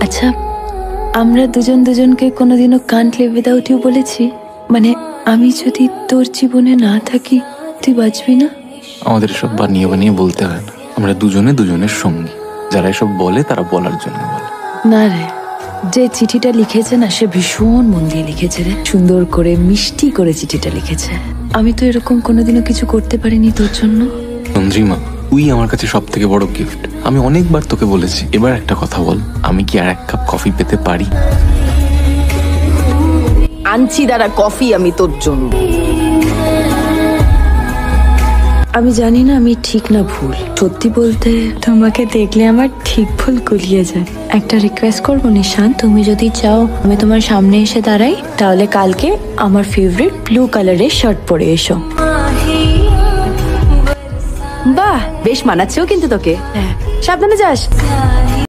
আচ্ছা, আমরা দুজন দুজনকে কোনোদিনও কান্ট লিভ উইদাউট ইউ বলেছি? মানে আমি যদি তোর জীবনে না থাকি তুই বাঁচবি না? আমাদের সব বানিয়ে বানিয়ে বলতে হয় না, আমরা দুজনে দুজনের সঙ্গী। যারা এসব বলে তারা বলার জন্য বলে। না রে, যে চিঠিটা লিখেছে না সে ভীষণ মন দিয়ে লিখেছে রে, সুন্দর করে মিষ্টি করে চিঠিটা লিখেছে। আমি তো এরকম কোনোদিনও কিছু করতে পারিনি তোর জন্য। চন্দ্রিমা, তুই আমার কাছে সব থেকে বড় গিফট। আমি অনেকবার তোকে বলেছি, এবার একটা কথা বল, আমি কি আর এক কাপ কফি পেতে পারি? আনছি দাঁড়া কফি আমি তোর জন্য। আমি জানি না আমি ঠিক না ভুল, সত্যি বলতে তোমাকে দেখলে আমার ঠিক ভুল গুলিয়ে যায়। একটা রিকোয়েস্ট করবো নিশান, তুমি যদি চাও আমি তোমার সামনে এসে দাঁড়াই, তাহলে কালকে আমার ফেভারিট ব্লু কালারের শার্ট পরে এসো। বাহ, বেশ মানাচ্ছেও কিন্তু তোকে। হ্যাঁ, সাবধানে যাস।